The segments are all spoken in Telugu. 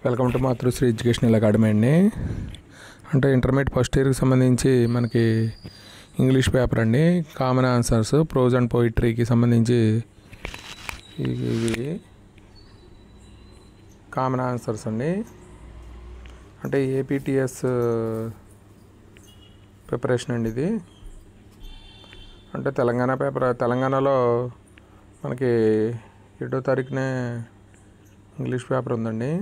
Welcome to Matrusri educational academy అండి. అంటే ఇంటర్మీడియట్ ఫస్ట్ ఇయర్కి సంబంధించి మనకి ఇంగ్లీష్ పేపర్ అండి. కామన్ ఆన్సర్స్, ప్రోజ్ అండ్ పోయిటరీకి సంబంధించి ఇవి కామన్ ఆన్సర్స్ అండి. అంటే ఏపీటీఎస్ ప్రిపరేషన్ అండి ఇది. అంటే తెలంగాణలో మనకి 7వ తారీఖునే ఇంగ్లీష్ పేపర్ ఉందండి.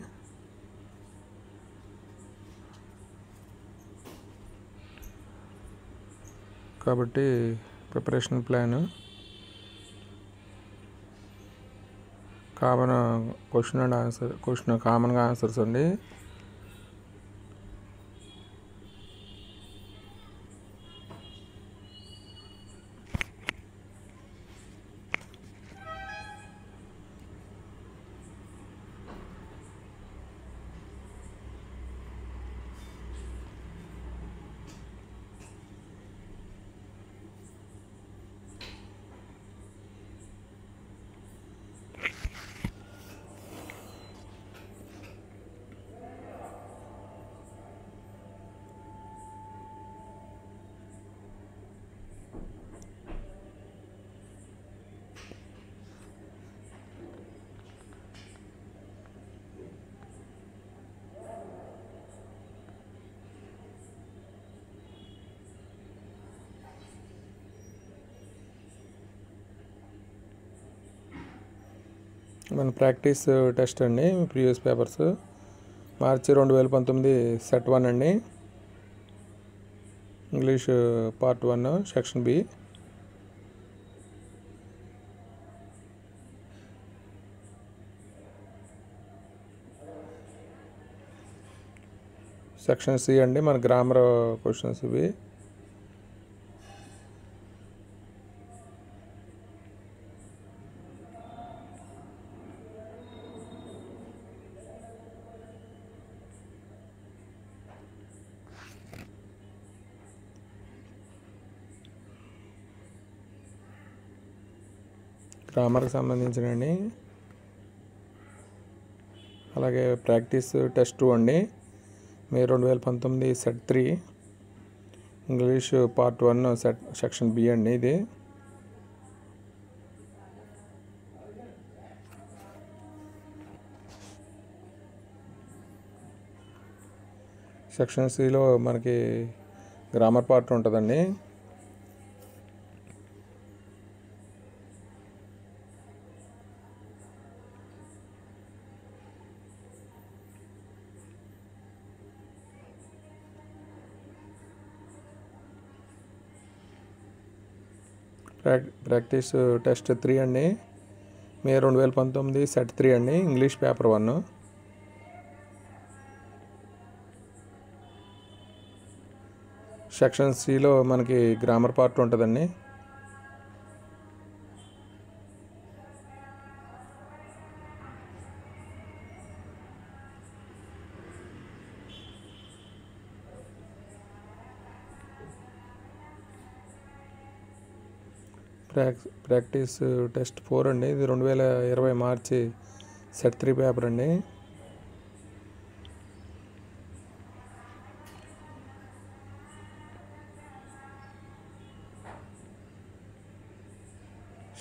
కాబట్టి ప్రిపరేషన్ ప్లాన్ కామన్గా ఆన్సర్స్ అండి. మన ప్రాక్టీస్ టెస్ట్ అండి. ప్రీవియస్ పేపర్స్ మార్చి 2019 సెట్ 1 అండి. English part 1 section B. Section C అండి మన గ్రామర్ క్వశ్చన్స్ ఇవి. గ్రామర్కి సంబంధించినండి. అలాగే ప్రాక్టీస్ టెస్ట్ 2 అండి. May 2019 set 3 English part 1 section B అండి ఇది. సెక్షన్ సిలో మనకి గ్రామర్ పార్ట్ ఉంటుందండి. ప్రాక్టీస్ టెస్ట్ 3 అండి. మే 2019 సెట్ 3 అండి. English paper 1. సెక్షన్ సిలో మనకి గ్రామర్ పార్ట్ ఉంటుందండి. ప్రాక్టీస్ టెస్ట్ 4 అండి. ఇది 2020 మార్చి సెట్ 3 పేపర్ అండి.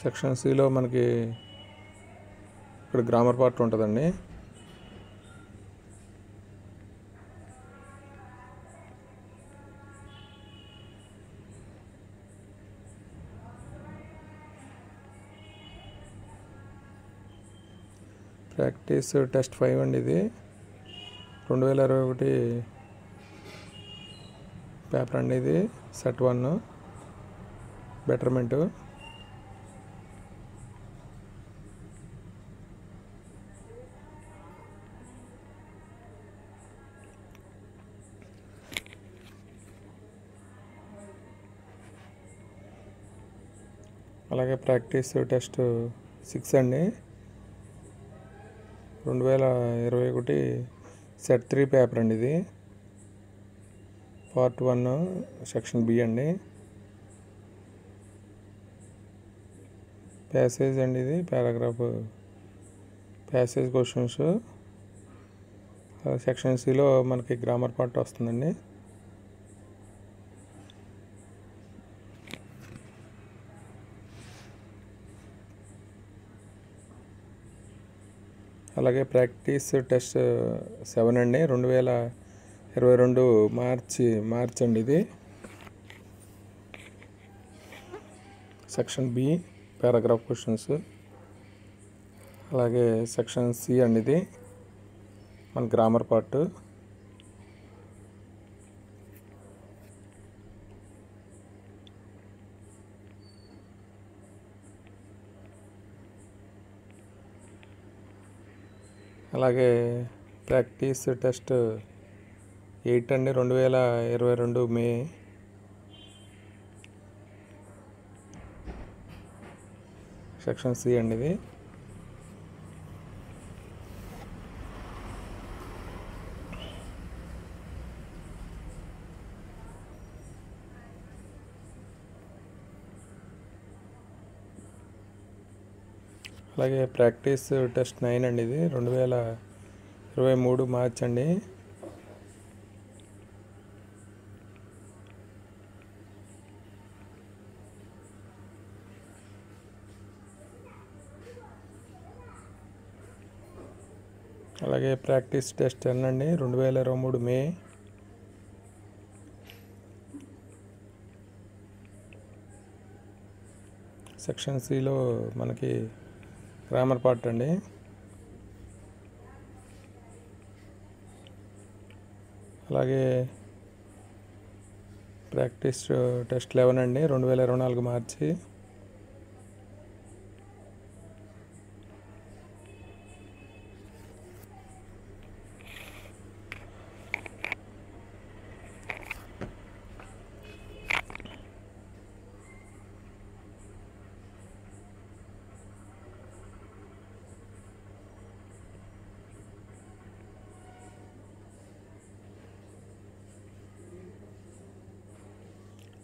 సెక్షన్ సిలో మనకి ఇక్కడ గ్రామర్ పార్ట్ ఉంటుందండి. ప్రాక్టీస్ టెస్ట్ 5 అండి. ఇది 2021 పేపర్ అండి. ఇది సెట్ 1 బెటర్మెంట్. అలాగే ప్రాక్టీస్ టెస్ట్ 6 అండి. 2021 సెట్ 3 పేపర్ అండి. ఇది పార్ట్ 1 సెక్షన్ బి అండి. ప్యాసేజ్ అండి. ఇది ప్యారాగ్రాఫ్ ప్యాసేజ్ క్వశ్చన్స్. సెక్షన్ సిలో మనకి గ్రామర్ పార్ట్ వస్తుందండి. అలాగే ప్రాక్టీస్ టెస్ట్ 7 అండి, 2022 మార్చి అండి. ఇది సెక్షన్ బి పారాగ్రాఫ్ క్వశ్చన్స్. అలాగే సెక్షన్ సి అండి, ఇది మన గ్రామర్ పార్ట్. అలాగే ప్రాక్టీస్ టెస్ట్ 8 అండి, 2022 మే. సెక్షన్ సి అండి ఇది. అలాగే ప్రాక్టీస్ టెస్ట్ 9 అండి, ఇది 2023 మార్చ్ అండి. అలాగే ప్రాక్టీస్ టెస్ట్ 10 అండి, 2023 మే. సెక్షన్ సిలో మనకి గ్రామర్ పార్ట్ అండి. అలాగే ప్రాక్టీస్ టెస్ట్ 11 అండి, 2024 మార్చి.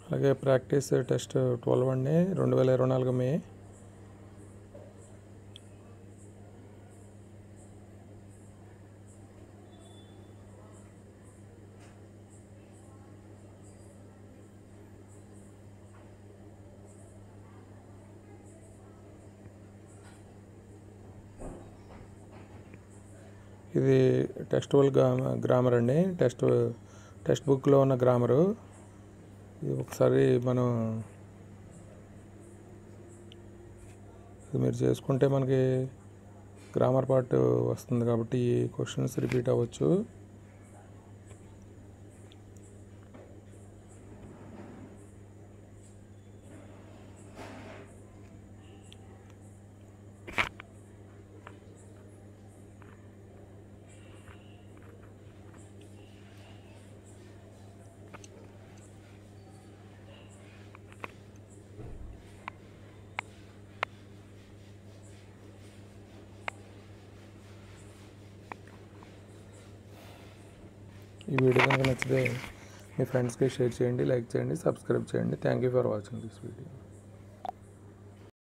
అలాగే ప్రాక్టీస్ టెస్ట్ 12 అండి, 2024 మే. ఇది టెక్స్టువల్ గ్రామర్ అండి, టెక్స్ట్ బుక్లో ఉన్న గ్రామరు. ఇది ఒకసారి మీరు చేసుకుంటే మనకి గ్రామర్ పార్ట్ వస్తుంది కాబట్టి ఈ క్వశ్చన్స్ రిపీట్ అవ్వచ్చు. ఈ వీడియో కనుక నచ్చితే మీ ఫ్రెండ్స్కి షేర్ చేయండి, లైక్ చేయండి, సబ్స్క్రైబ్ చేయండి. Thank you for watching this video.